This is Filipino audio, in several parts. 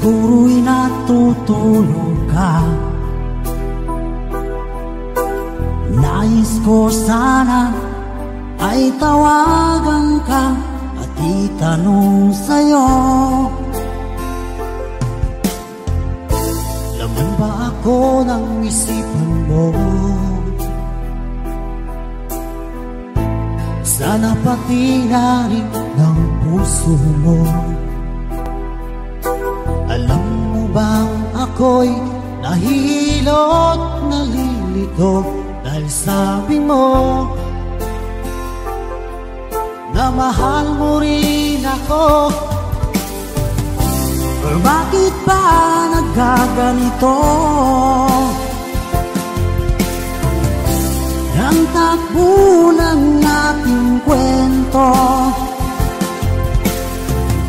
Siguro'y natutulog ka. Nais ko sana ay tawagan ka at itanong sa'yo, laman ba ako ng isipan mo? Sana pati na rin ng puso mo. Alam mo bang ako'y nahihilot, nalilito dahil sabi mo na mahal mo rin ako. Pero bakit ba nagkaganito? Ang takbo ng ating kwento,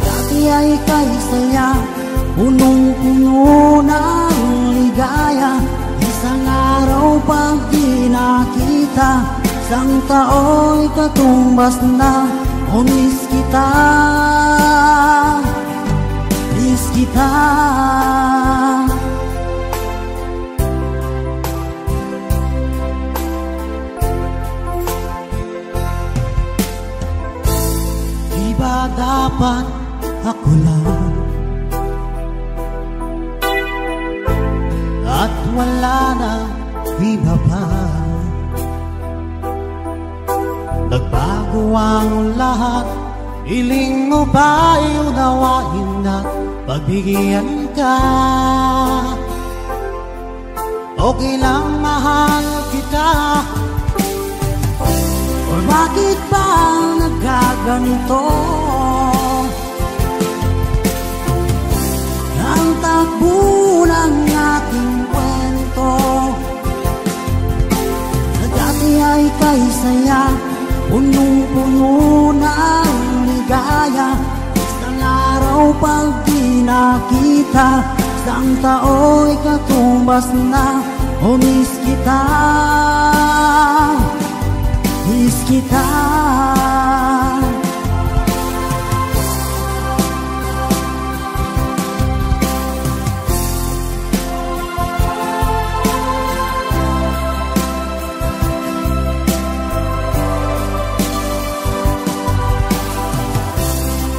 dati ay kay saya, punong-puno ng ligaya. Isang araw pag di nakita, isang tao'y katumbas na. O miss kita, miss kita. Di ba dapat ako lang at wala na iba pa? Nagbago ang lahat, hiling mo ba'y unawain at pagbigyan ka? Okay lang mahal kita. O bakit ba nagkaganito? Ang takbo ng ating kwento, na dati ay kay saya, punong-puno ng ligaya. Isang araw pag di nakita, isang tao'y katumbas na. O miss kita, miss kita.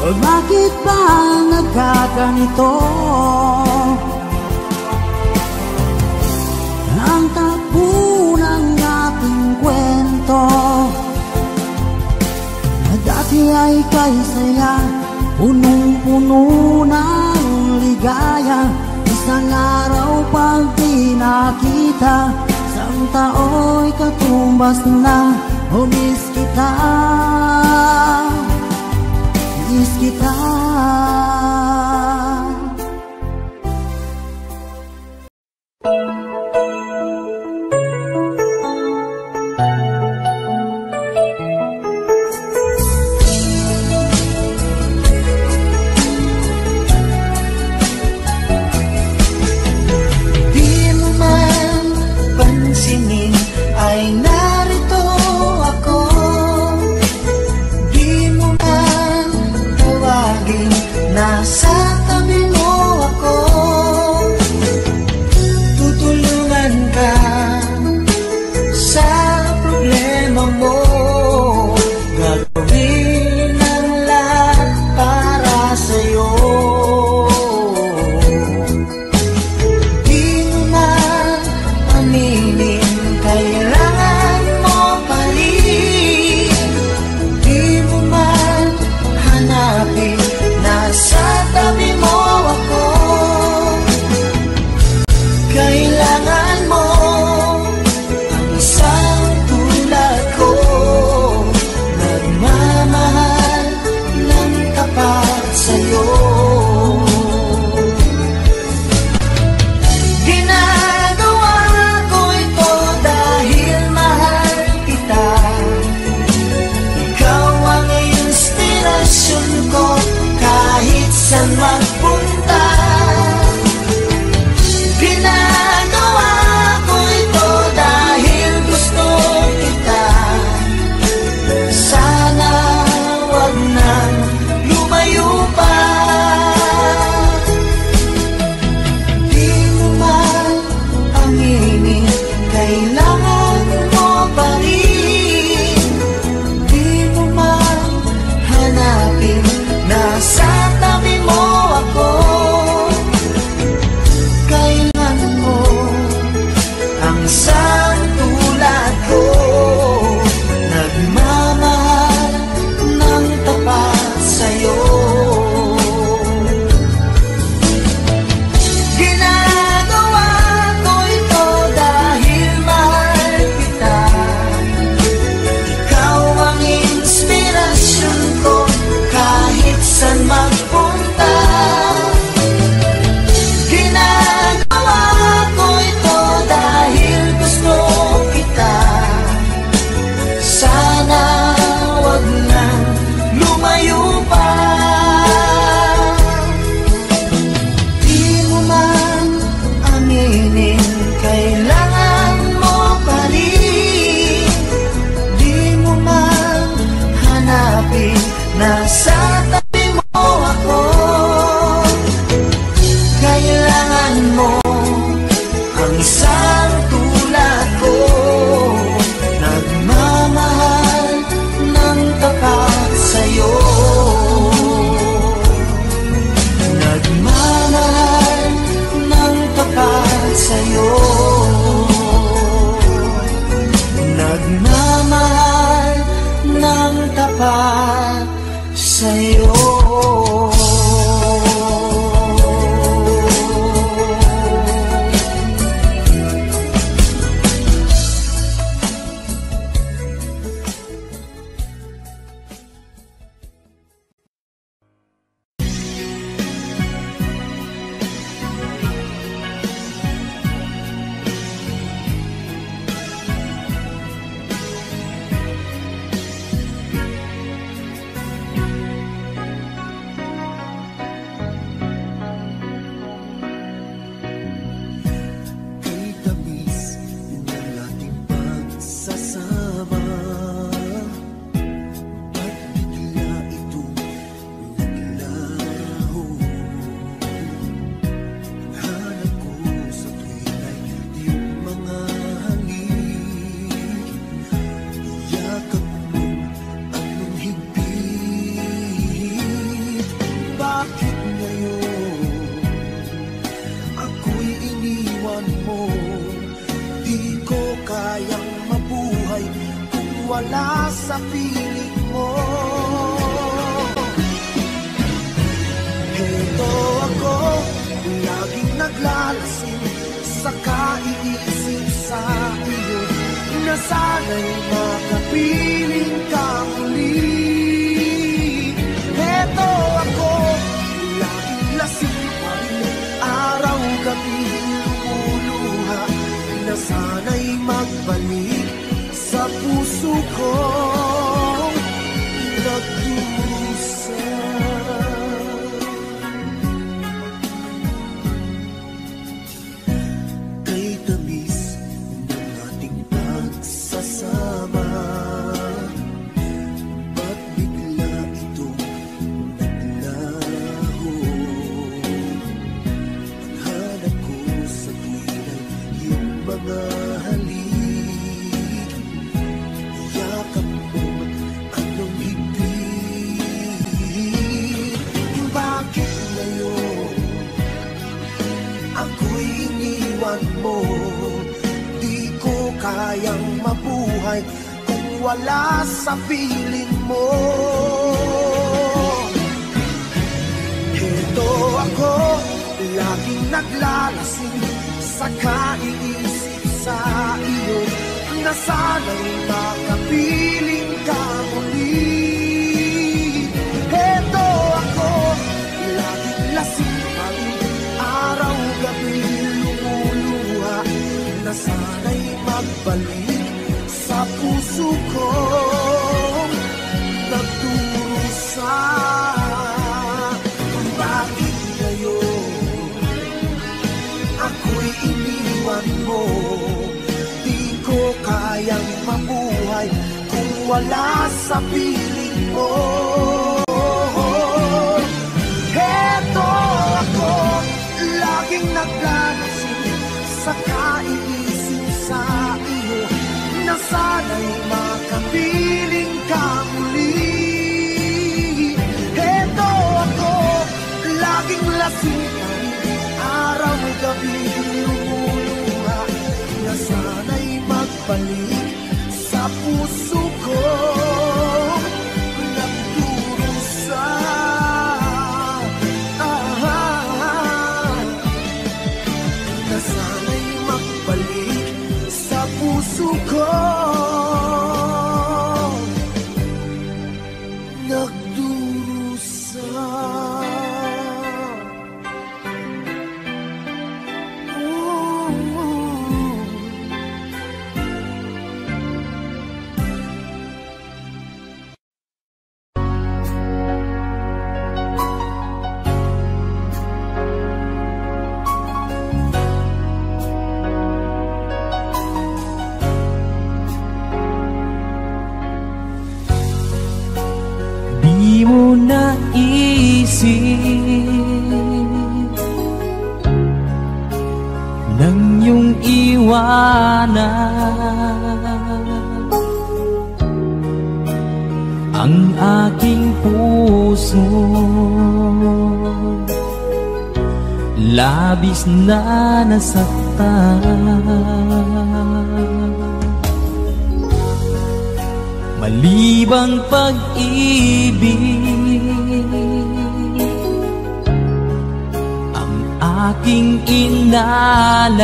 O bakit ba nagkaganito? Ang takbo ng ating kwento, na dati ay kay saya, punong-puno ng ligaya. Isang araw pag di nakita, isang tao'y katumbas na. O miss kita, miss kita. Di mo man pansinin ay narito ako. Di mo man tawagin na wala sa piling mo. Heto ako, laging naglalasing sa kaiisip sa iyo, na sana'y makapiling ka muli. Heto ako, laging lasing pa rin, araw-gabi lumuluha, na sana'y magbalik sa puso ko nagdusa. Kay tamis ng ating pagsasama, ba't bigla itong naglaho? Ang hanap ko sa tuwin ay iyong mga halik, yakap mo anong higpit. Bakit ngayon ako'y iniwan mo? Di ko kayang mabuhay kung wala sa piling mo. Heto ako, laging naglalasing sa kaiisip sa iyo, na sana'y makapiling ka muli. Heto ako, laging lasing pa rin, araw-gabi lumuluha, na sana'y magbalik sa puso ko nagdurusa. Bakit ngayon ako'y iniwan mo? Di ko kayang mabuhay kung wala sa piling mo. Heto ako, laging naglalasing sa kaiisip sa iyo, na sana'y makapiling ka muli. Heto ako, laging lasing pa rin, araw-gabi lumuluha, na sana'y magbalik sa puso ko nagdurusa. Na sana'y magbalik sa puso ko nagdurusa. Di mo naisip nang iyong iwanan ang aking puso, labis na nasaktan. Malibang pag-ibig ang aking inalay,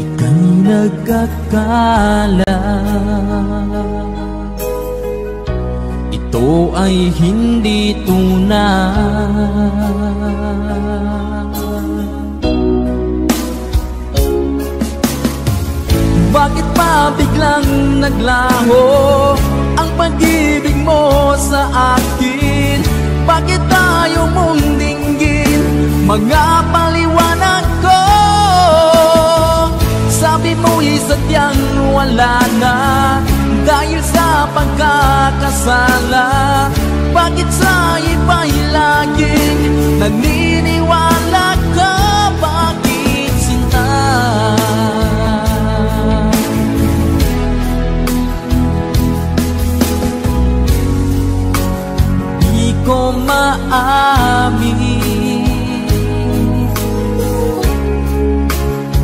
ika'y nagkakala ito ay hindi tunay. Bakit pa biglang naglaho ang pag-ibig mo sa akin? Bakit tayo mong dinggin mga paliwanag ko? Sabi mo'y sadyang wala na dahil sa pagkakasala. Bakit sa iba'y laging naniniwala ka? Bakit sinta? Di ko maamin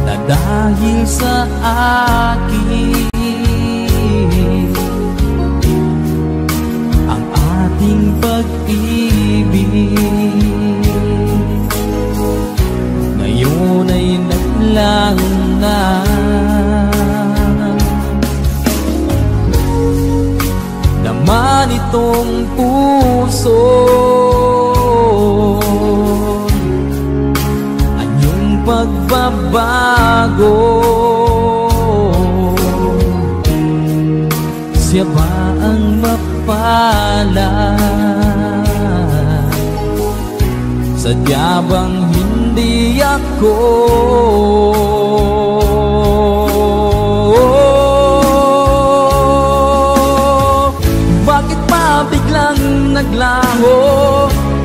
na dahil sa akin. Ang ating pag-ibig ngayon ay naglaho na. Naman itong puso anyong pagbabago. Siya ba ang mapalad? Sadya bang hindi ako? Bakit pa biglang naglaho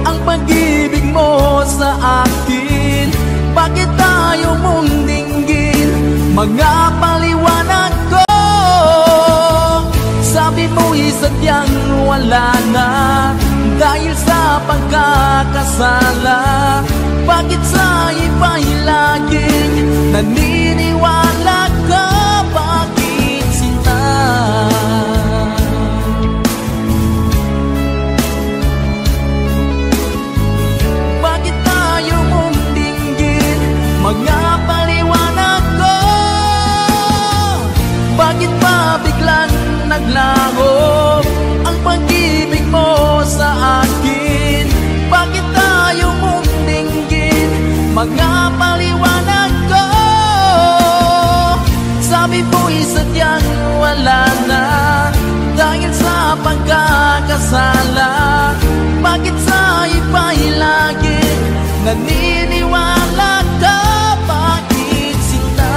ang pag-ibig mo sa akin? Bakit tayo mong dinggin mga paliwanag ko? Sabi mo'y sadyang wala na dahil sa pagkakasala. Bakit sa iba'y laging naniniwala ka? Bakit sinta? Bakit tayo mong dinggin mga paliwanag ko? Bakit pa biglang naglaho ang pag-ibig mo sa akin? Bakit tayo mong dinggin mga paliwanag ko? Sabi mo'y sadyang wala na dahil sa pagkakasala. Bakit sa iba'y laging naniniwala ka? Bakit sinta?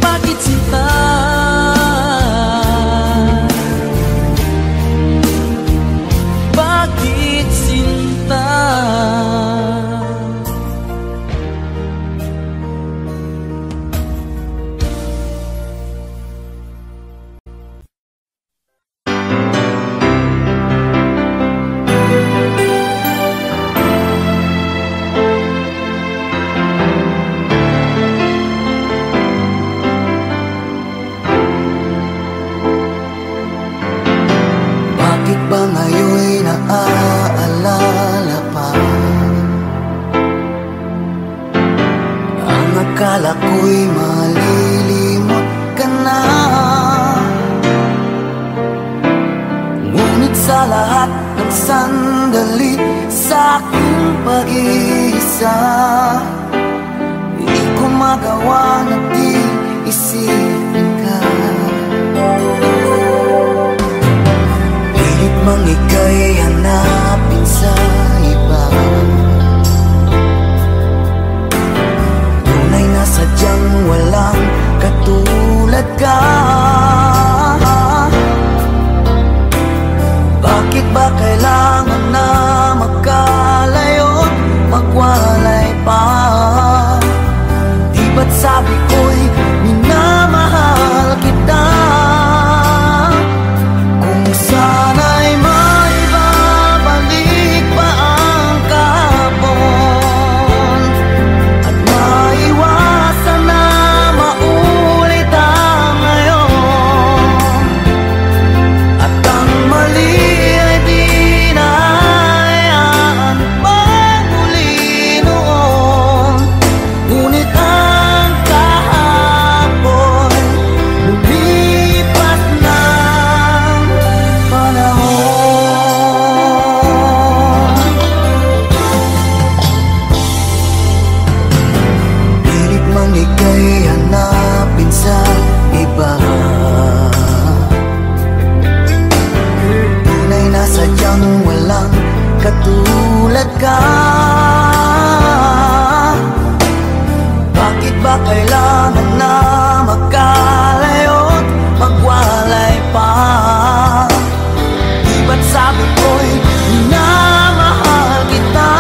Bakit sinta? Bakit sinta? Bakit ba ngayon'y naaalala pa ang akala ko'y malilimot ka na? Ngunit sa lahat ng sandali sa aking pag-iisa, di ko magawa na di isipin ka. Pilit mang ika'y hanapin sa iba, tunay na sadyang walang katulad ka. Bakit ba kailangan na magkalayo't magwalay pa? Di ba't sabi ko'y minamahal kita? Kung sana'y maibabalik pa ang kahapon at maiwasan na maulit ang ngayon, at ang mali ay di na hayaan magmuli noon. Ngunit ang kahapon lumipas ng panahon. Pilit mang ika'y hanapin sa iba, tunay na sadyang walang katulad ka. Bakit ba kailangan na magkalayo't magwalay pa? Di ba't sabi ko'y minamahal kita?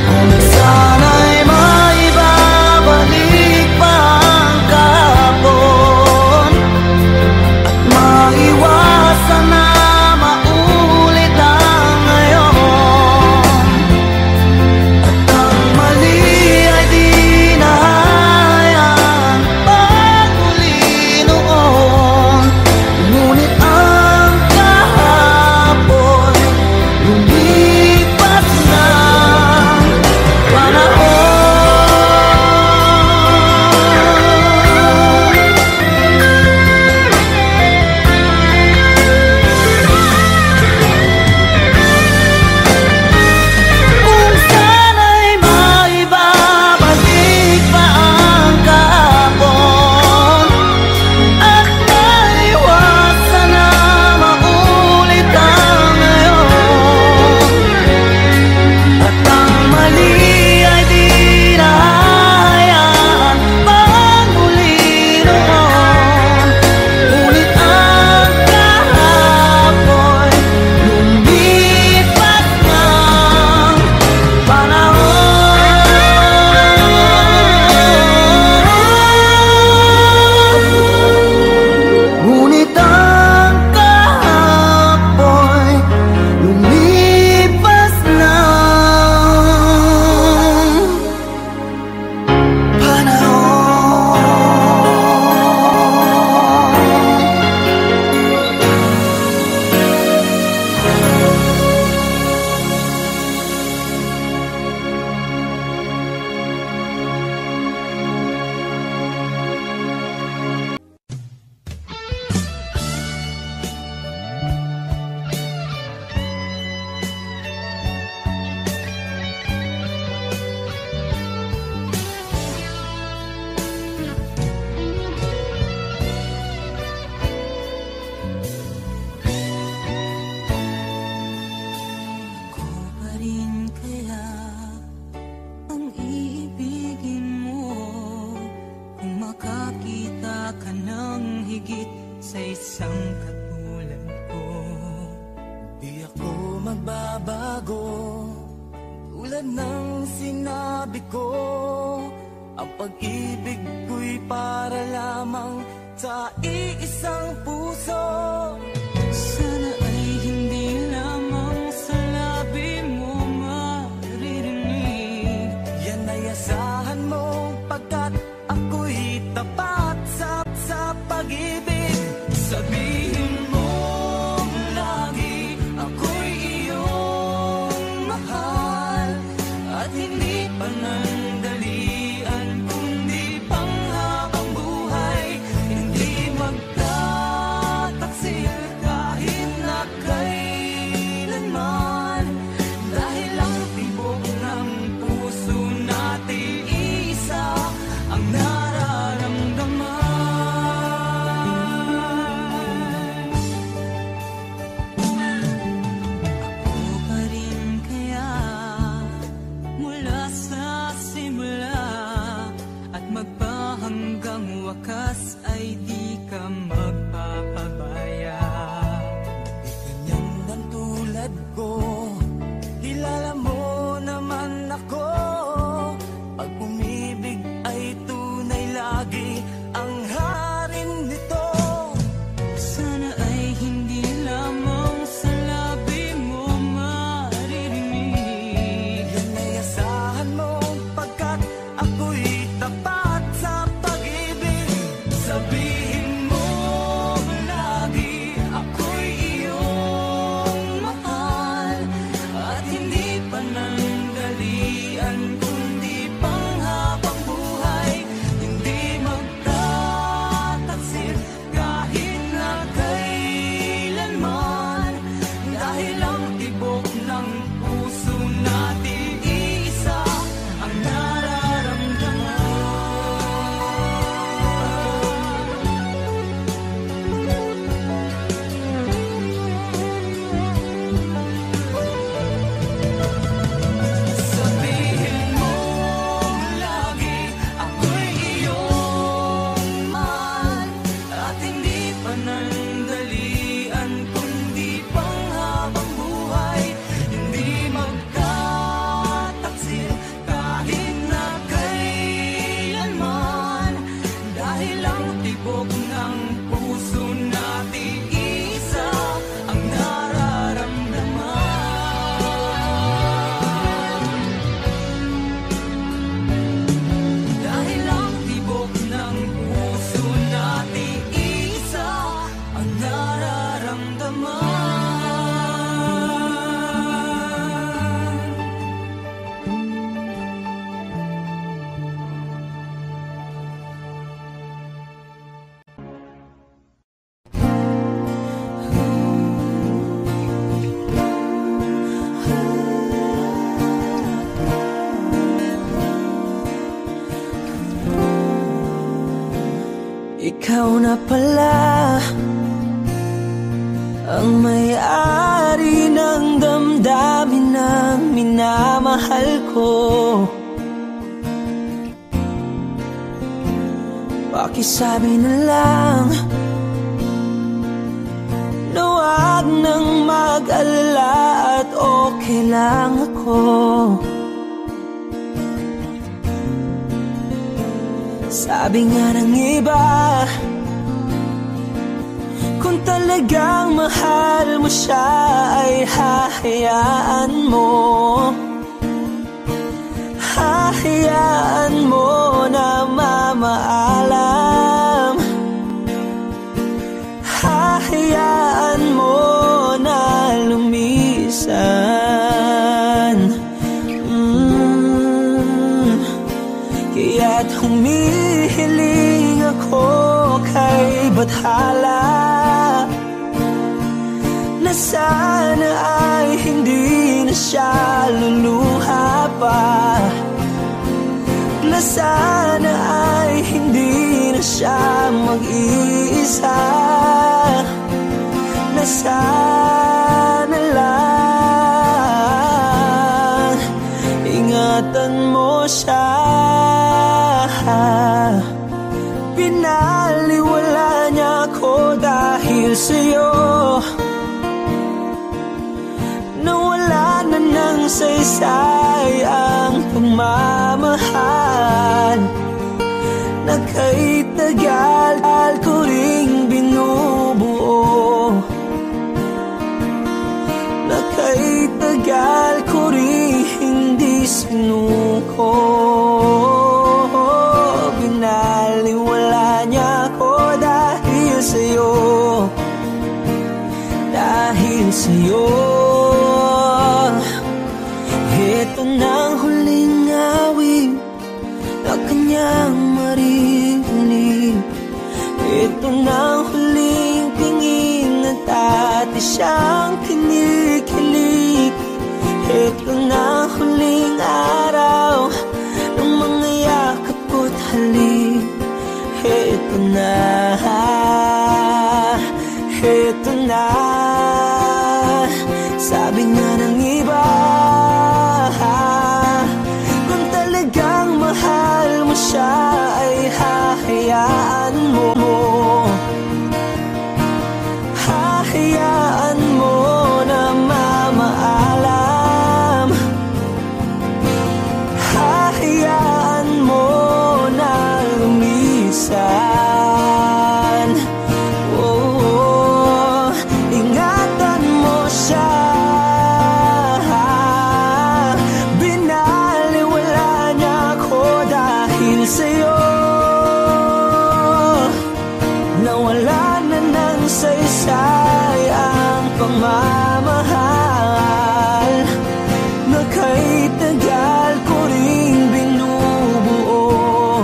Kung sana'y maibabalik pa ang kahapon at maiwasan na maulit ang ngayon, sa isang katulad ko. Di ako magbabago, tulad ng sinabi ko. Ang pag-ibig ko'y para lamang sa iisang puso. Sana ay hindi lamang sa labi mo maririnig. Yan ay asahan mo, pagkat ako'y tapat sa pag-ibig. Sabihin mo lagi, ako'y iyong mahal, at hindi panandalian kundi panghabang buhay. Hindi magtataksil kahit na kailanman, dahil ang tibok ng puso natin isa ang nararamdaman. Ako pa rin kaya mula sa simula, at magpahanggang wakas ay di ka magpapabaya. Ganyan ang tulad ko, kilala mo naman ako. Pag umibig ay tunay lagi ang harin nito. Sana ay hindi lamang sa labi mo maririnig. Yan ay asahan mo, pagkat ako'y tapat sa pag-ibig. Sabihin mo lagi, ako'y iyong mahal, at hindi panandalian kundi panghabang buhay. Hindi magtataksil kahit na kailanman, dahil ang tibok ng puso natin isa ang nararamdaman. Sabihin mo lagi, ako'y iyong mahal, at hindi panandalian kundi panghabang buhay. Hindi magtataksil kahit na kailanman, dahil ang tibok ng puso natin isa ang nararamdaman. Dahil ang tibok ng puso natin isa ang nararamdaman. Ikaw na pala ang may-ari ng damdamin ng minamahal ko. Pakisabi na lang na wag nang mag-alala at okay lang ako. Sabi nga ng iba, kung talagang mahal mo siya ay hahayaan mo. Hahayaan mo na mamaalam. Hahayaan mo na lumisan. Kaya't humihiling ako kay Bathala na sana ay hindi na siya luluha pa, na sana ay hindi na siya mag-iisa, na sana lang ingatan mo siya. Pinaliwala niya ko dahil dahil sa'yo. Nawala na ng saysay ang pagmamahal na kay tagal ko ring binubuo, na kay tagal ko ring hindi sinuko. Binaliwala niya ako dahil sa'yo, dahil sa'yo. Ito nang huling awit na kanyang maririnig. Ito nang huling tingin at dati siyang kinikilig. Ito nang huling araw ng mga yakap ko't halik. Ito na, ito na. Sabi nga ng iba, kung talagang mahal mo siya ay hahayaan mo, hahayaan mo na mamaalam, hahayaan mo na lumisan. Oh, ingatan mo siya. Sa'yo, nawala na ng saysay ang pagmamahal na kay tagal ko ring binubuo,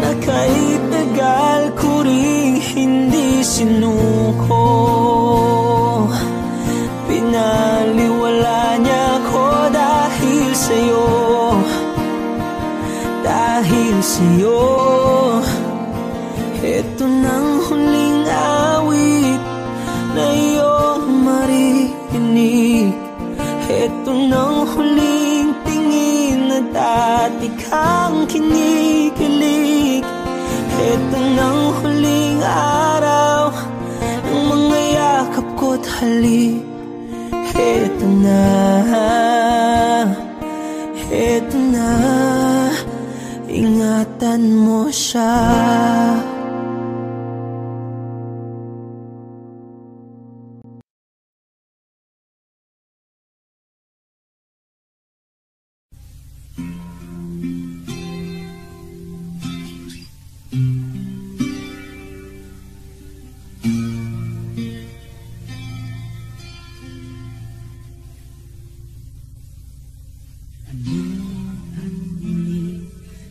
na kay tagal ko ring hindi sinuko. Pinaliwala niya ko dahil sa'yo, dahil sa'yo. Ito nang huling awit na iyong maririnig. Ito nang huling tingin na dati kang kinikilig. Ito nang huling araw ng mga yakap ko't halik. Ito na, ito na. Ingatan mo siya.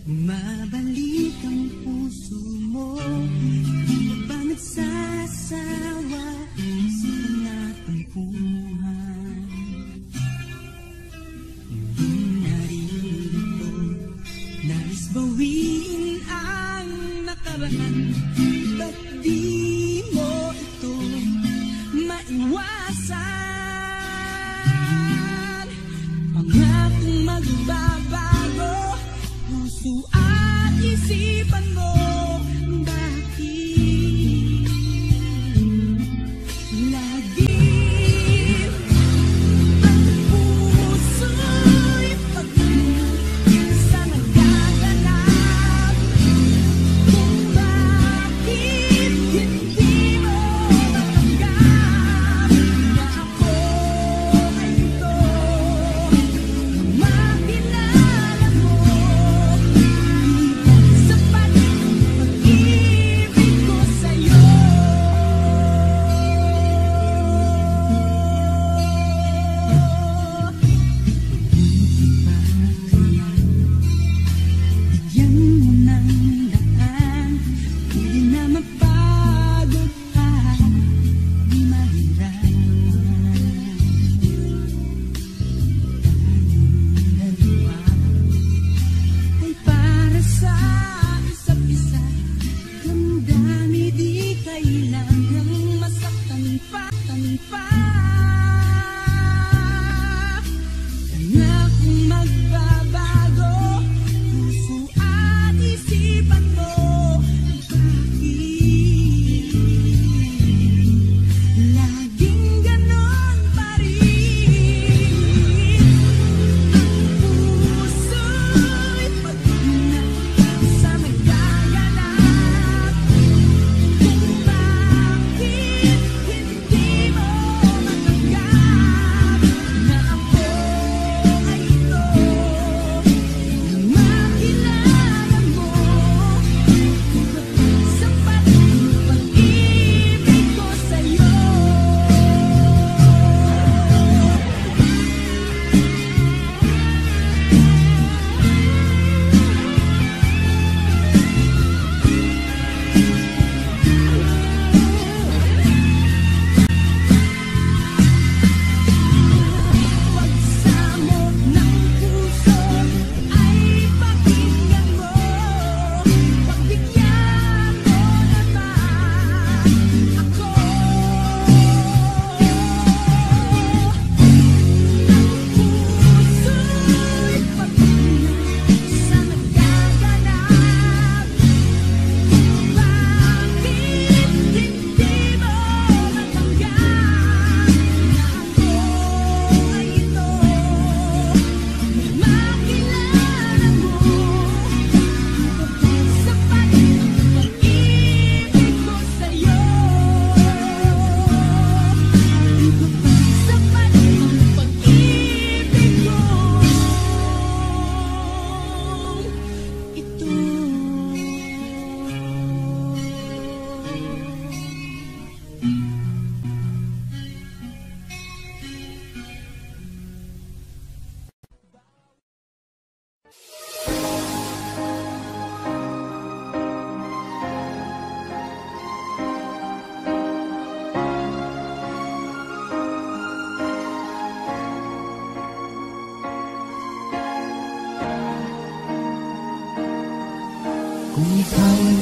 Mabalik ang puso mo, di ba nagsasawa sa natampuhan? Hindi narito, nais bawiin ang nakaraan. Ba't di mo ito maiwasan? Pangakong magbabago puso at isipan mo, bakit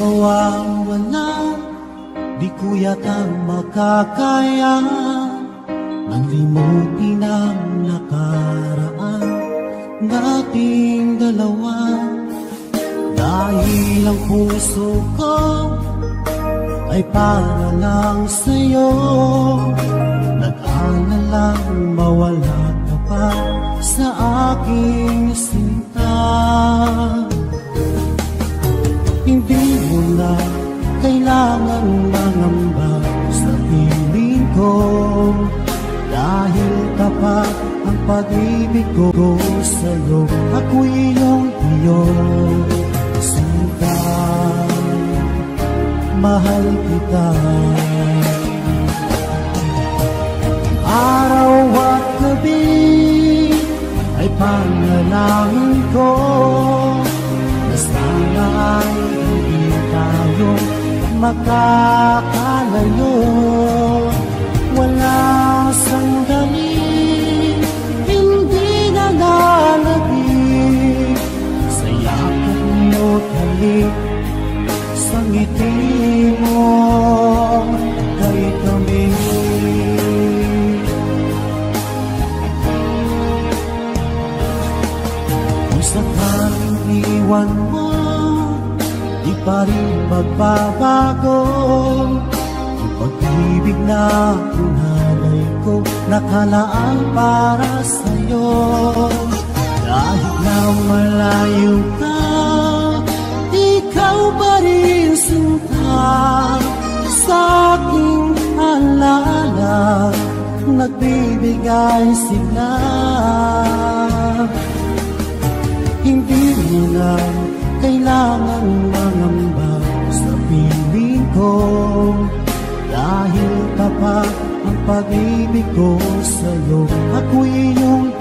mawawala, di ko yata makakaya nang limutin ang nakaraan nating dalawa. Dahil ang puso ko ay para lang sa'yo, nag-aalalang mawala ka pa sa aking sinta. Hindi mo na kailangan mangamba sa piling ko, dahil tapat ang pag-ibig ko sa'yo. Ako'y iyong sinta, mahal kita. Araw at gabi ay panalangin ko na sana ay hindi tayo makakalayo. Walang sandali hindi na lalabig sa yakap mo't halik, sa ngiti mo kay kami. Kung sakaling iwan mo, di pa rin magbabago ang pag-ibig na pinalay ko, nakalaan para sa'yo. Kahit na malayo ka, ikaw pa rin sinta sa aking alala, nagbibigay sigla. Hindi mo na kailangan mangamba sa piling ko, dahil tapat ang pag-ibig ko sa'yo. Ako'y iyong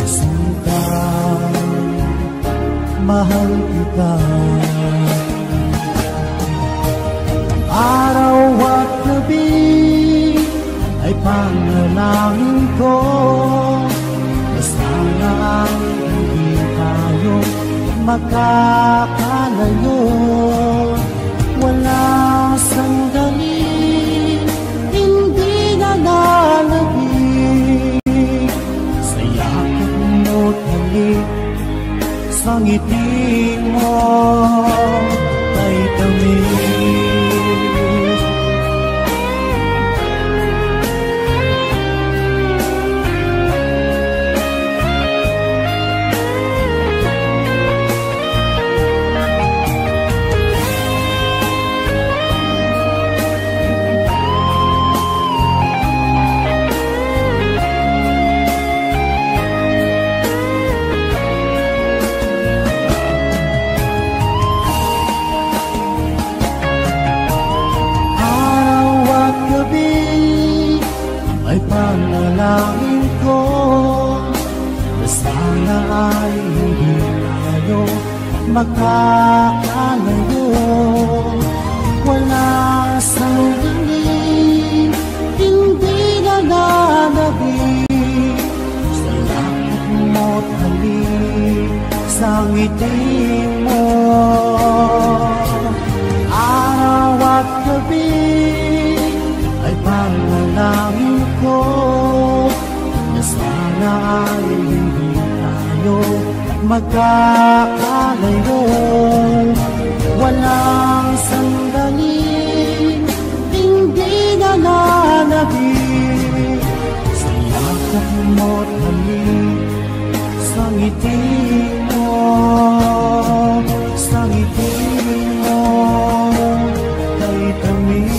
sinta, mahal kita. Araw at gabi ay panalangin ko na sana ay hindi tayo makakalayo. Walang sandali hindi na lalabig sa yakap mo't halik, sa ngiti mo kay kami. Panalangin ko na sana ay hindi tayo makakalayo. Wala sandali hindi na lalabig sa yakap mo't halik, sa ngiti mo. Araw at gabi ay panalangin ko na sana ay hindi tayo magkakalayo. Walang sandali hindi na lalabig sa yakap mo't halik, sa ngiti mo, sa ngiti mo kay kami.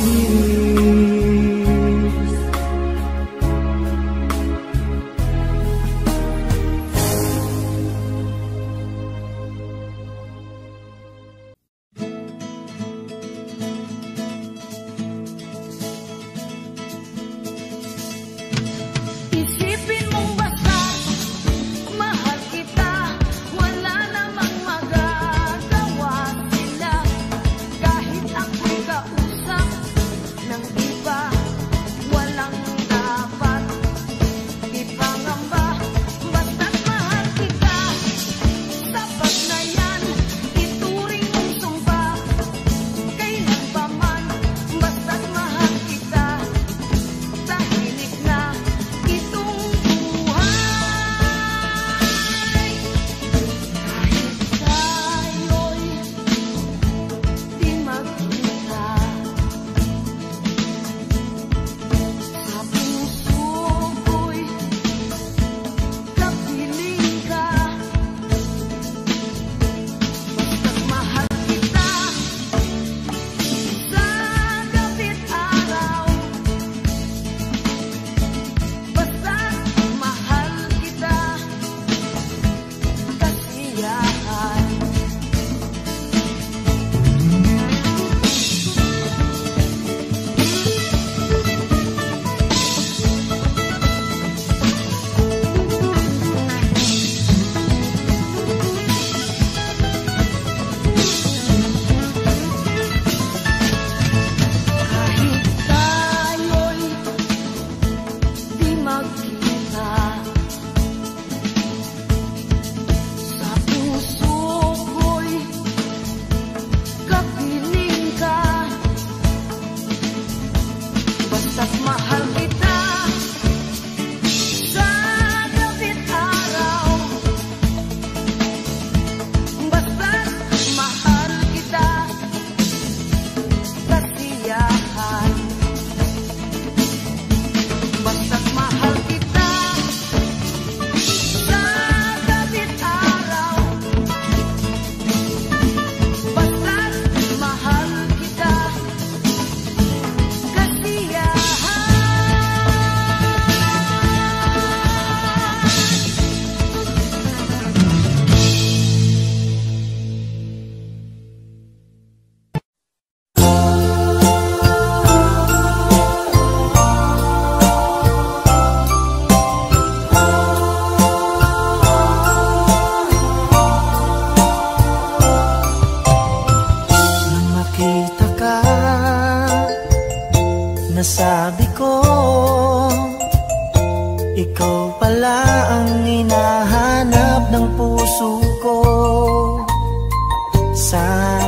nasabi ko, ikaw pala ang hinahanap ng puso ko. Sa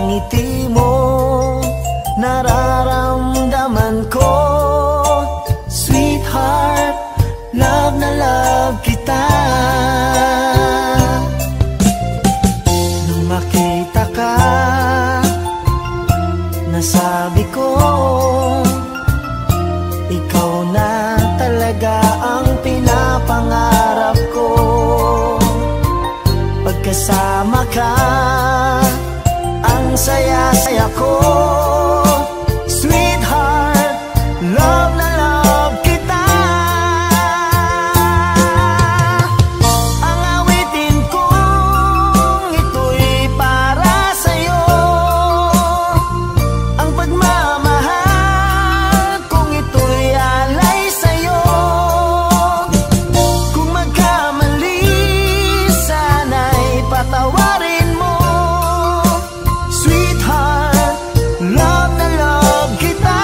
ngiti mo, nararamdaman ko, sweetheart, love na love kita. Nung makita ka, nasabi ko, ikaw na talaga ang pinapangarap ko. Pagkasama ka, ang saya-saya ko. Sweetheart, love na love kita. Ang awitin kong ito'y para sa'yo. Ang pagmamahal kong ito'y alay sa'yo. Kung magkamali, sana'y patawarin mo. Sweetheart, love na love kita.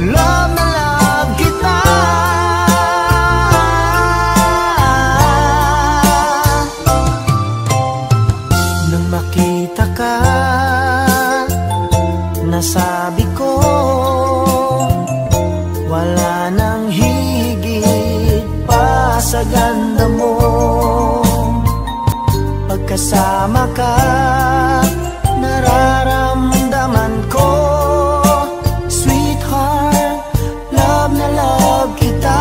Love na love kita. Nang makita ka, nasabi ko, wala nang higit pa sa ganda mo. Pagkasama ka, nararamdaman ko, sweetheart, love na love kita.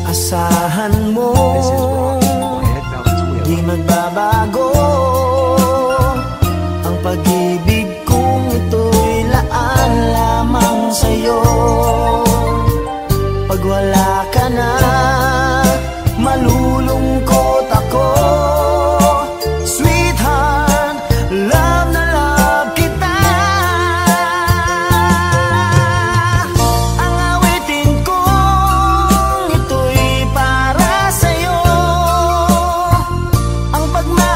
Asahan mo, di magbabago ang pag-ibig kong ito'y laan lamang sa'yo. Pag wala ka na, malulungkot ako. Sweetheart, love na love kita. Ang awitin kong ito'y para sa'yo. Ang pagmamahal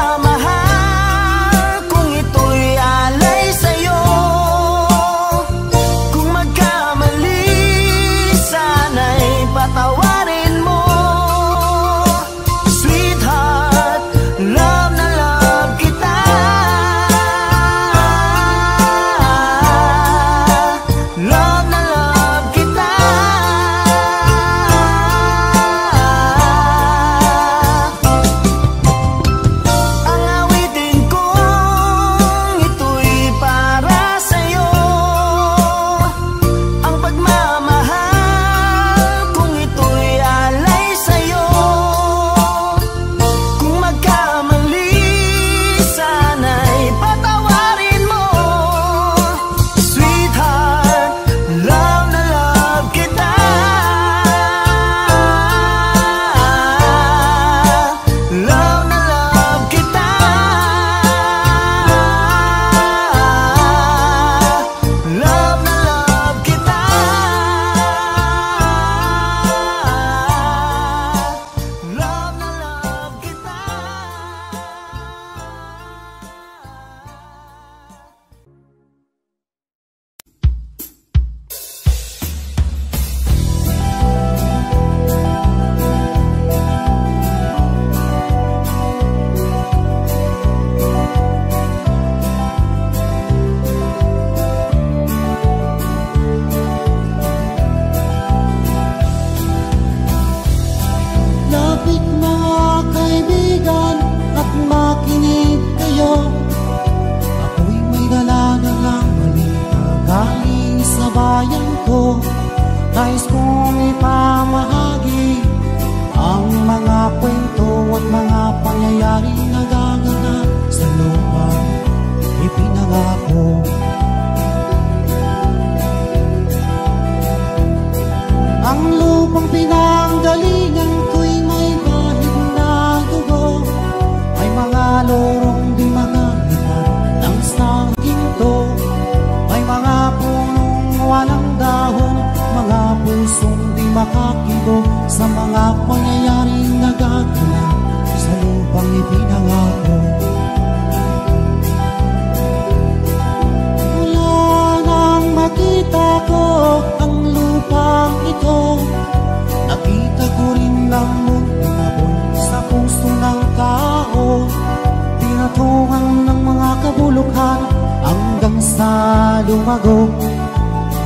lumago.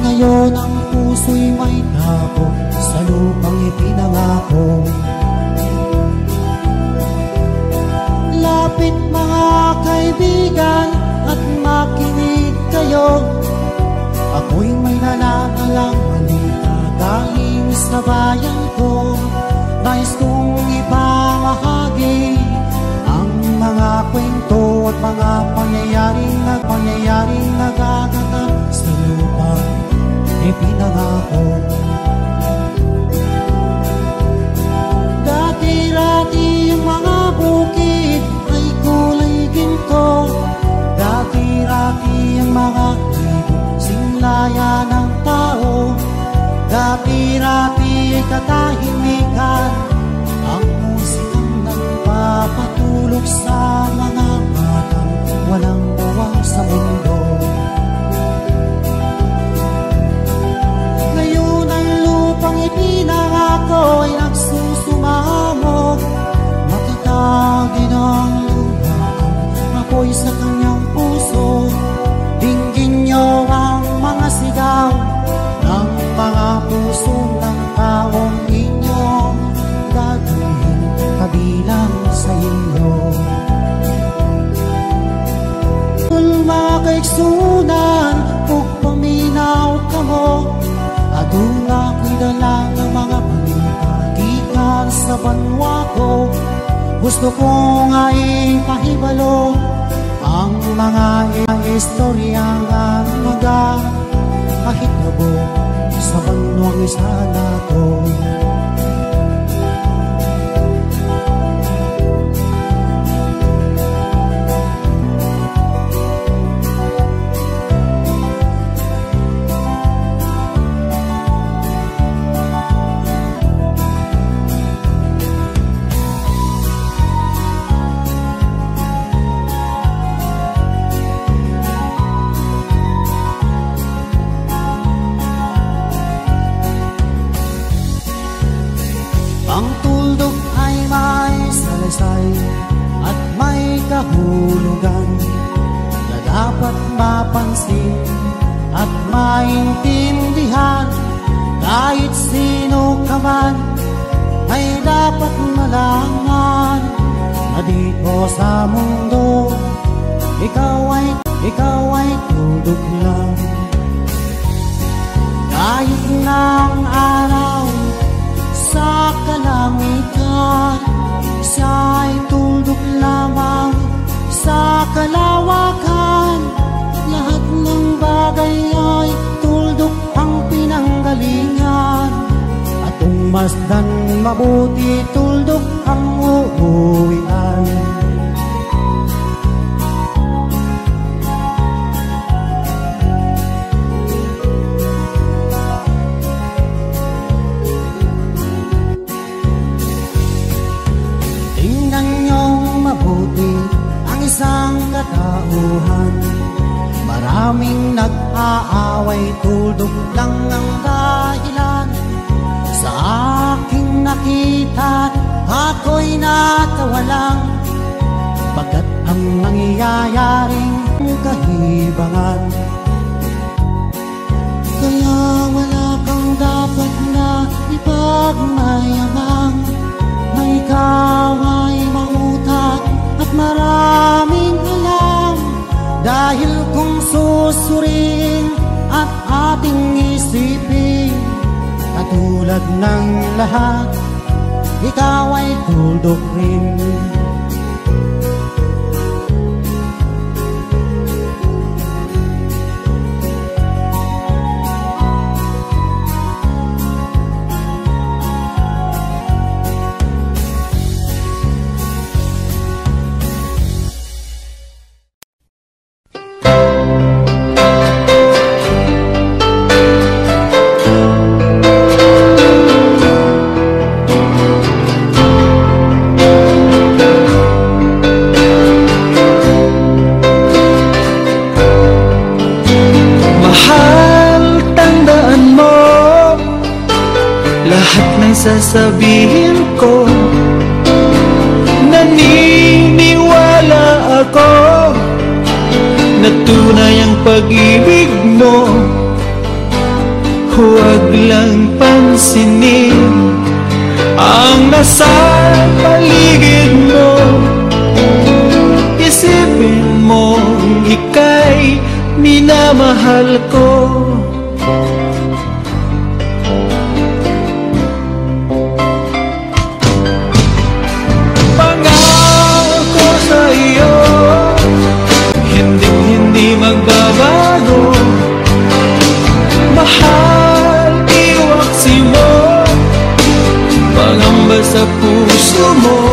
Ngayon ang puso'y may tago sa lupang ipinangako. Lapit mga kaibigan at makinig kayo. Ako'y may nalalalang balita galing sa bayan ko. Nais kong ipamahagi ang mga kwento at mga pangyayaring nagaganap sa lupang ipinangako. Dati-rati ang mga bukid ay kulay ginto. Dati-rati ang mga ibig singlaya ng tao. Dati-rati ay katahimikan ang musikang nagpapatulog sa mga batang walang bawang sa mundo. Ngayon ang lupang ipinangako ay nagsusumamo. Matatagin ang lupa, apoy sa kanyang puso. Dinggin niyo ang mga sigaw ng mga puso ng taong inyong gagawin kabilang sa inyo. Mga kaigsunan, pagpaminaw ka mo. Aduna ko'y dala ng mga panikagikan sa banwa ko. Gusto ko nga ipahibalo ang mga istoryang naga kahit labo sa banwang isa na to. Ang tuldok ay may salaysay at may kahulugan na dapat mapansin at maintindihan. Kahit sino ka man ay dapat malaman na dito sa mundo ikaw ay tuldok lang. Kahit ng araw sa kalangitan, siya'y tuldok lamang sa kalawakan. Lahat ng bagay ay tuldok ang pinanggalingan. At kung masdan mabuti, tuldok ang uuwian. Isang katauhan, maraming nag-aaway, tuldok lang ang dahilan. Sa aking nakita, ako'y natawa lang, pagkat ang nangyayaring kahibangan. Kaya wala kang dapat na ipagmayamang, na ikaw ay mautak at maraming alam. Dahil kung susurin at ating isipin, katulad ng lahat, ikaw ay tuldok rin. Sasabihin ko, naniniwala ako na tunay ang pag-ibig mo. sa paligid mo. Isipin mo, ika'y minamahal ko. Pangako sa iyo, hindi magbabago. Mahal, iwaksi mo, pangamba sa puso mo.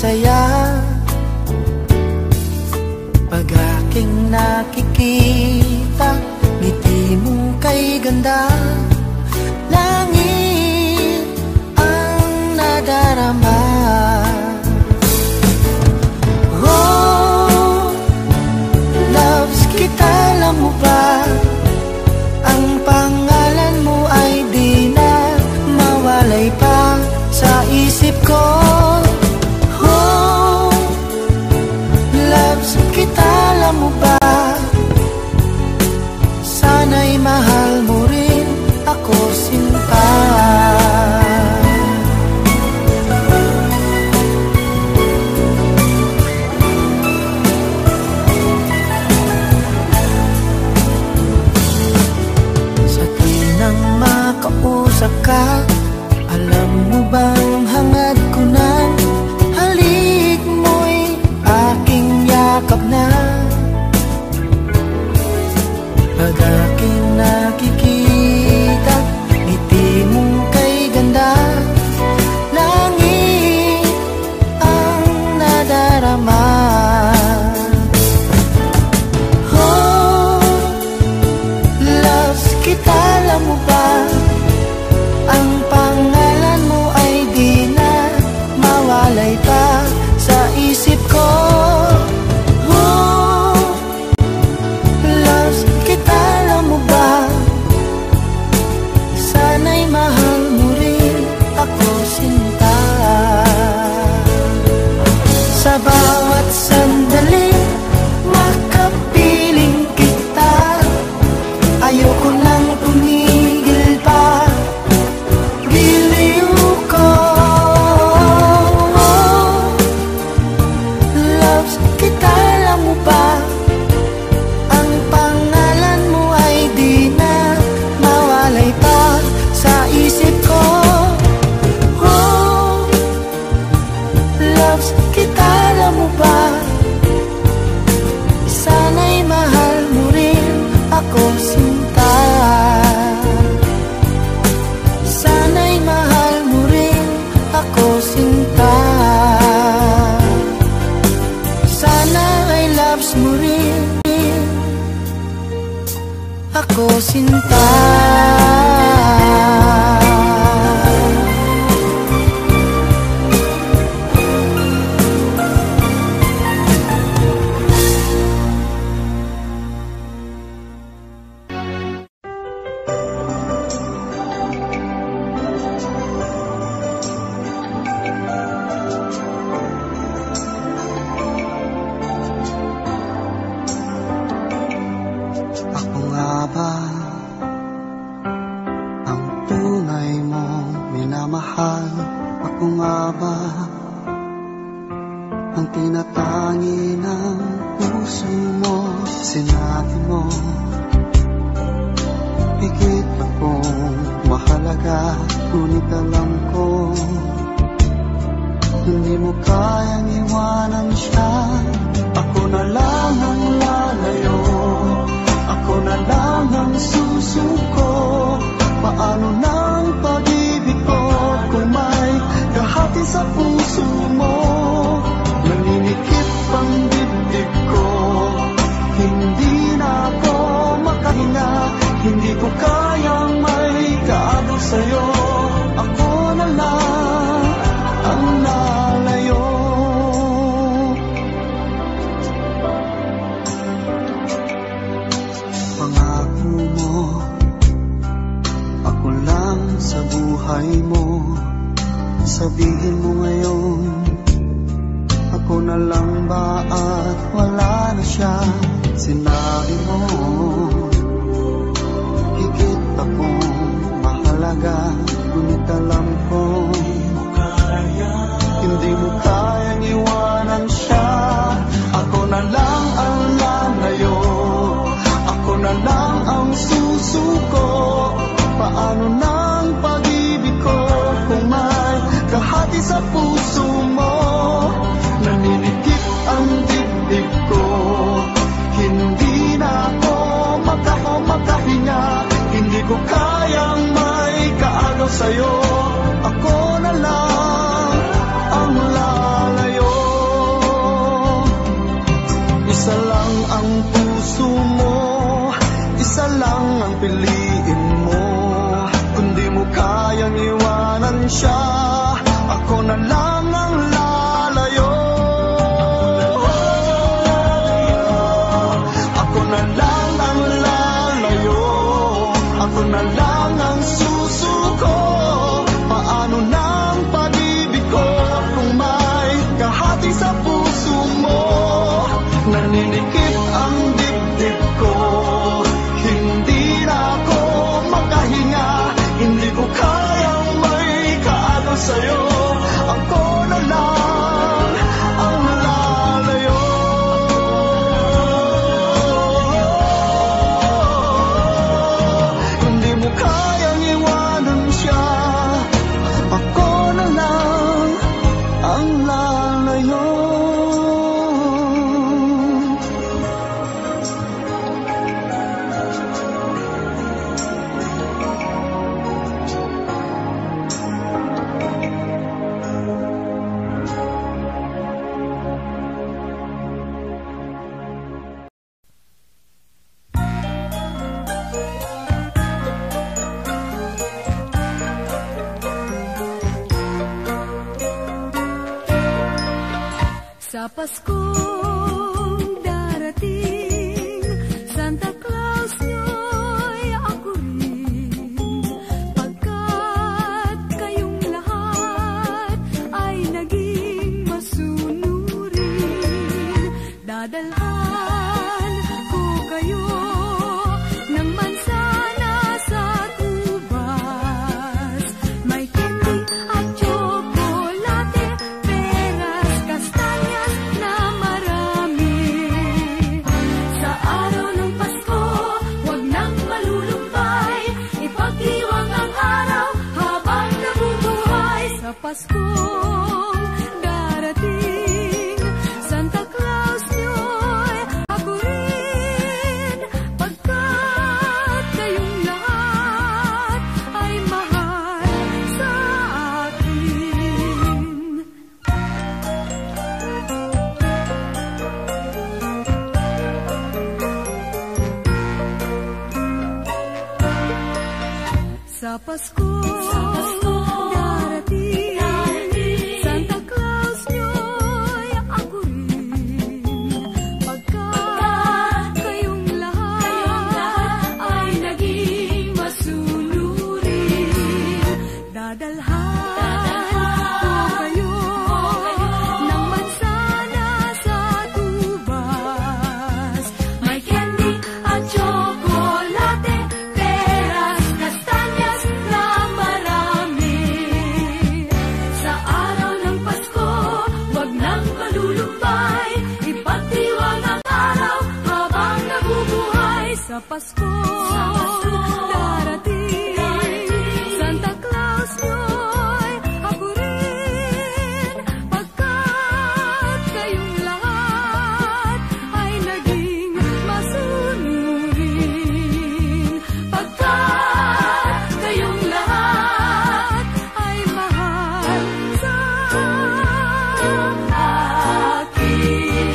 saya pag aking nakikita, ngiti mo kay ganda. Langit ang nadarama. Oh, loves kita, alam mo ba? Ang pangalan mo ay di na mawalay pa sa isip ko. Oh, loves kita, alam mo ba? Sana'y mahal mo rin ako, sinta. Sa tinang makausap ka, alam mo bang hangad ko ng halik mo'y aking yakap na. Pag aking nakikita, ngiti mong kay ganda. Langit ang nadarama. Oh, loves kita, alam mo ba? Ang pangalan mo ay di na mawalay pa sa isip ko. Sana'y mahal mo rin ako, sinta. Sa bawat sandali makapiling kita, ayoko nang tumigil pa. Giliw ko, loves kita, alam mo ba? Ang pangalan mo ay di na mawalay pa sa isip ko. Oh, loves kita, alam mo ba? Sana'y mahal mo rin ako, sinta. Sana'y mahal mo rin ako, sinta. Sana ay loves mo rin ako, sinta. Ako nga ba ang tunay mong minamahal? Ako nga ba ang tinatangi ng puso mo? Sinabi mo higit akong mahalaga, ngunit alam ko hindi mo kayang iwanan siya. Ako na lang ang lalayo, ako na lang ang susuko. Paano nang pag-ibig ko kung may kahati sa puso mo? Naninikip ang dibdib ko, hindi na ako makahinga. Hindi ko kayang may kaagaw sa'yo. Ako na lang ang lalayo. Pangako mo, ako lang sa buhay mo. Sabihin mo ngayon, ako na lang ba at wala na siya? Sinabi mo higit akong mahalaga, ngunit alam ko hindi mo kayang iwanan siya. Ako na lang ang lalayo, ako na lang ang susuko. Paano nang pag-ibig ko kung may kahati sa puso mo? Naninikip ang dibdib ko, hindi na ako makahinga. Hindi ko kayang may kaagaw sa'yo. Ako na lang ang lalayo. ako na lang ang lalayo. Ako na lang ang lalayo, ako na lang ang susuko. Paano nang pag-ibig ko kung may kahati sa puso mo? Naninikip ang dibdib ko, hindi na ako makahinga. Hindi ko kayang may kaagaw sa'yo. Ako na lang ang lalayo. Hindi mo kayang iwanan siya. Ako na lang ang lalayo. Sa Paskong darating, Santa Claus nyo'y ako rin. Pagkat kayong lahat ay naging masunurin, dadalhan ko kayo ng mansana sa tubas. May candy at chocolate, peras, kastanyas na marami. Sa araw ng Pasko, huwag nang malulumbay, ipagdiwang ang araw habang nabubuhay. Sa Paskong darating, Santa Claus nyo'y ako rin. Pagkat kayong lahat ay mahal sa akin. Sa Paskong darating, Santa Claus nyo'y ako rin. Pagkat kayong lahat ay naging masunurin, dadalhan ko kayo ng mansana sa tubas. May candy at chocolate, peras, kastanyas na marami. Sa araw ng Pasko, huwag nang malulumbay, ipagdiwang ang araw habang nabubuhay. Sa Pasko darating, Santa Claus nyo'y ako rin. Pagkat kayong lahat ay naging masunurin, pagkat kayong lahat ay mahal sa akin.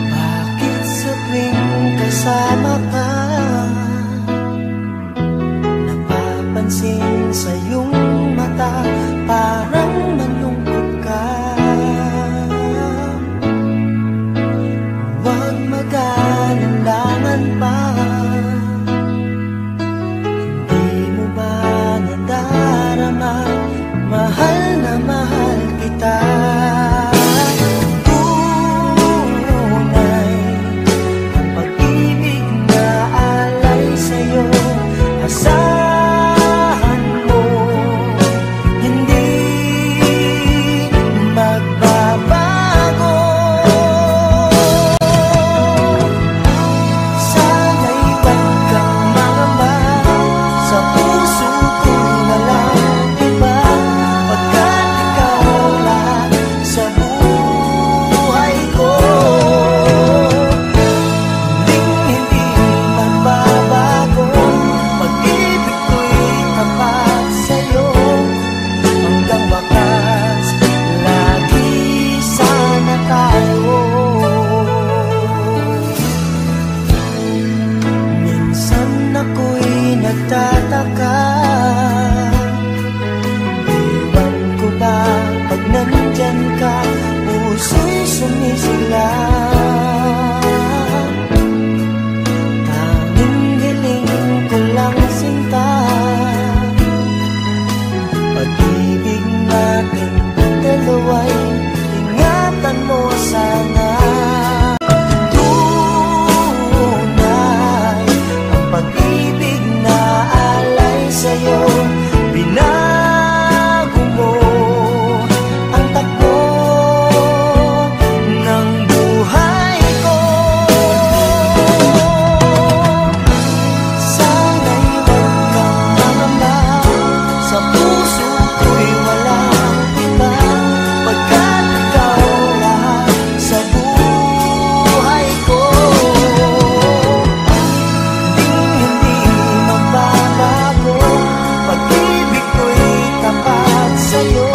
Bakit sa tuwing kasama ka, napapansin sa iyong mata, parang malungkot ka? Huwag mag-alinlangan pa. Hindi mo ba nadarama, mahal na mahal kita? Tunay ang pag-ibig na nagtataka, iwan ko ba pag nandyan ka, puso'y sumisilang. Tanging hiling ko lang sinta, pag-ibig natin dalawa'y ingatan mo sana. Sa'yo, binago mo ang takbo ng buhay ko. Sana'y huwag kang mamama, sa puso ko'y walang iba, pagkat ikaw lahat sa buhay ko. Hindi magbabago, pag-ibig ko'y tapat sa'yo.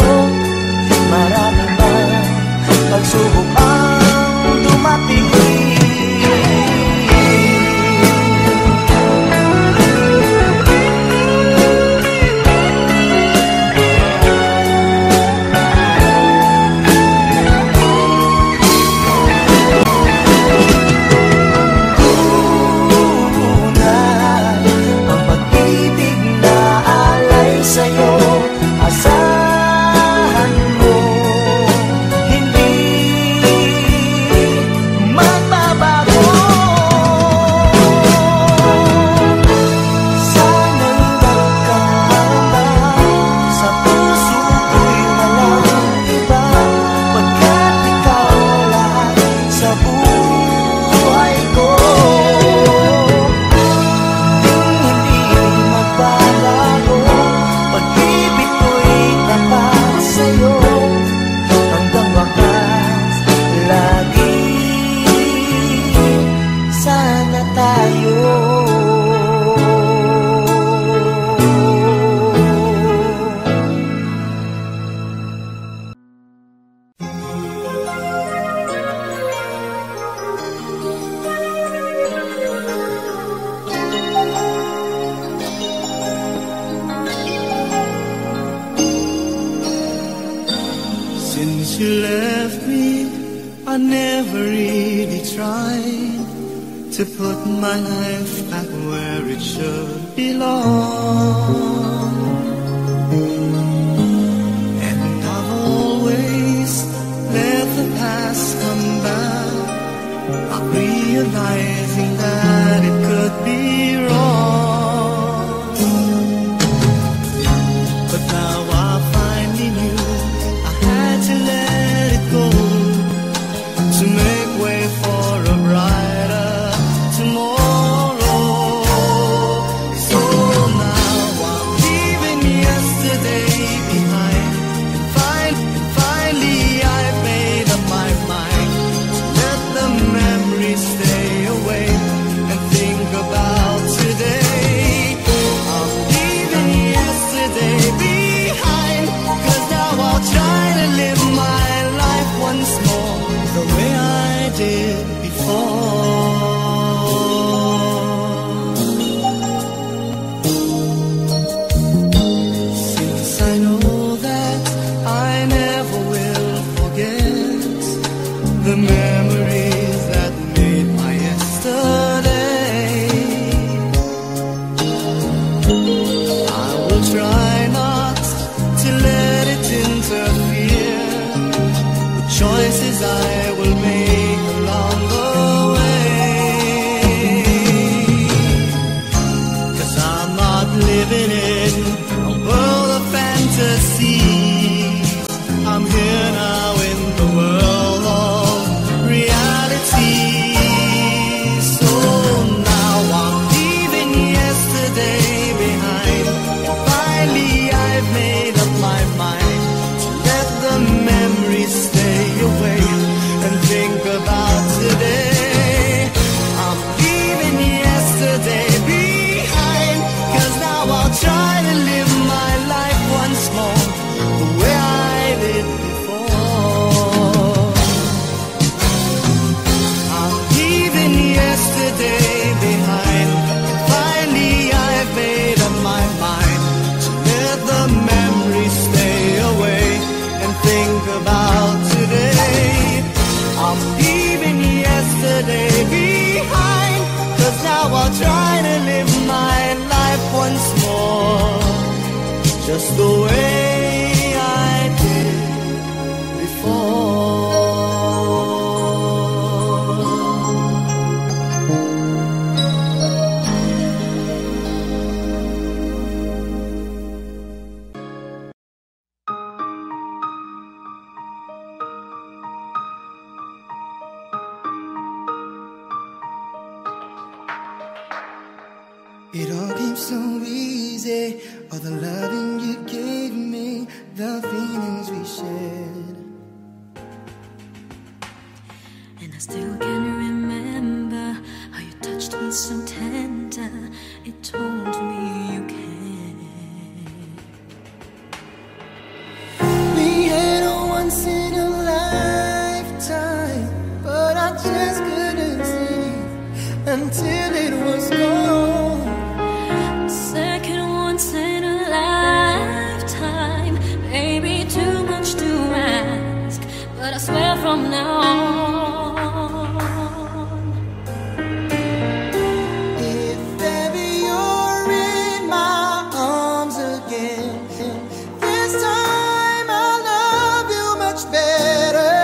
Marami bang pagsubok ang dumating? Since you left me, I never really tried to put my life back where it should belong. And I've always let the past come back, not realizing that it could be wrong. But now I finally knew to let it go, to make way for a brighter tomorrow. So now I'm leaving yesterday behind, and finally I've made up my mind to let the memories stay away and think about today. I'm leaving yesterday behind, 'cause now I'll try to live my life once more the way I did before. Since I know that I never will forget the memories that made my yesterday, I will try not to let it interfere with choices I will make along the way. 'Cause I'm not living in a world of fantasy, I'm here now in the world of reality. So now I'm leaving yesterday behind, and finally I've made up my mind to let the memories stay away and think about today. I'm leaving yesterday behind, 'cause now I'll try to live my life once more I'll try to live my life once more, just the way I did before. It all came so easy, all the loving you gave me, the feelings we shared. And I still can remember how you touched me so tender. It told me you cared. We had a once in a lifetime, but I just couldn't see until it was gone. Second once in a lifetime, maybe too much to ask, but I swear from now on, if ever you're in my arms again, this time I'll love you much better.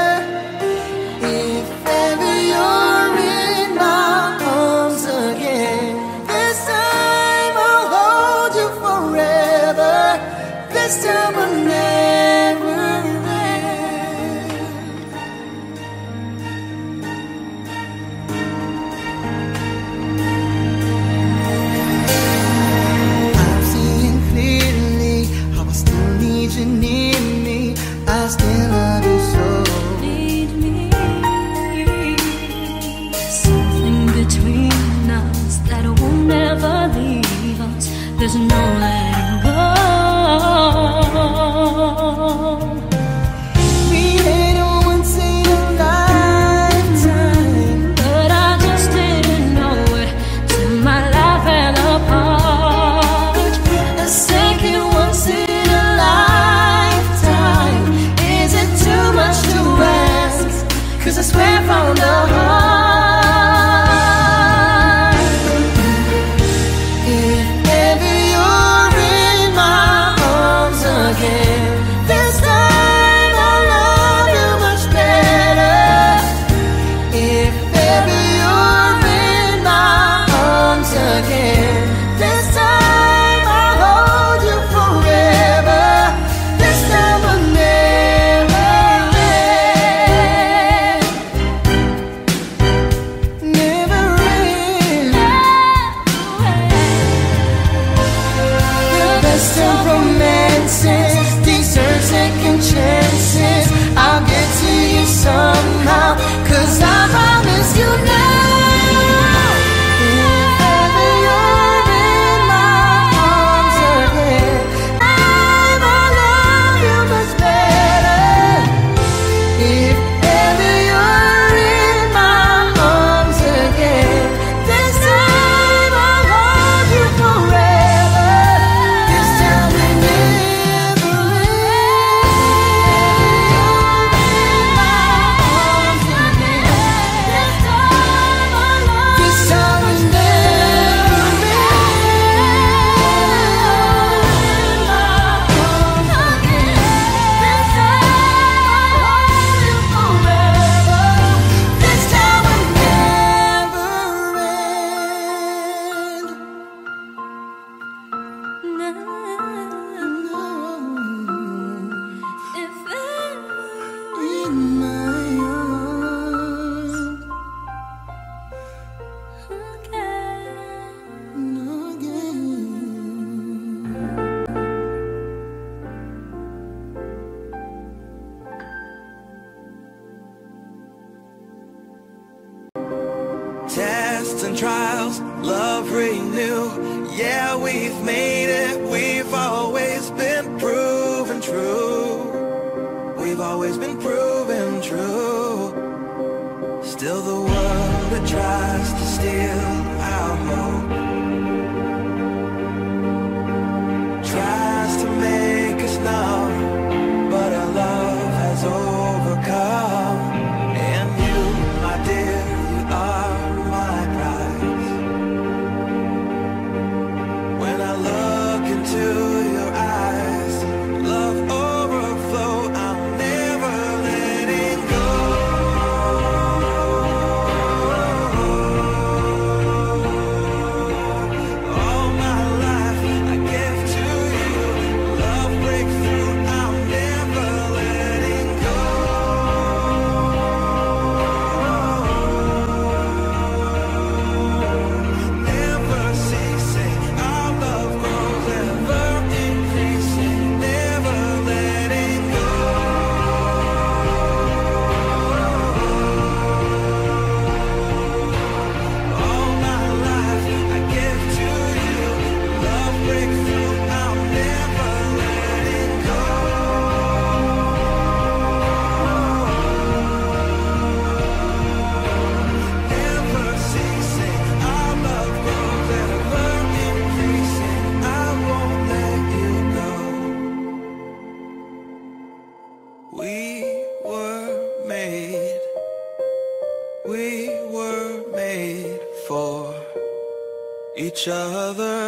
If ever you're in my arms again, this time I'll hold you forever. This time will never end. I'm seeing clearly how I still need you near me. I still love you so. need me. Something between us that will never leave us. There's no letting go. We had a once in a lifetime, But I just didn't know it till my life fell apart. a second once in a lifetime. Is it too much to ask? 'Cause I swear from the heart, if ever you're in my arms again, this time I'll love you much better. If ever you're in my arms again, this time I'll hold you forever. This time will never end. Never end. The best of romances deserve second chances. I'll get to you somehow, 'cause I promise you now. If ever you're in my arms again, I'll love you much better. If ever you're in my arms again, this time I'll hold you forever. This time will never end. This time will never This time will never end. If ever In my arms again. Tests and trials, love renew. Yeah, we've made it. We've always been proven true. We've always been proven true. Still the world that tries to steal our hope tries to make us numb, but our love has overcome. And you, my dear, you are my prize. each other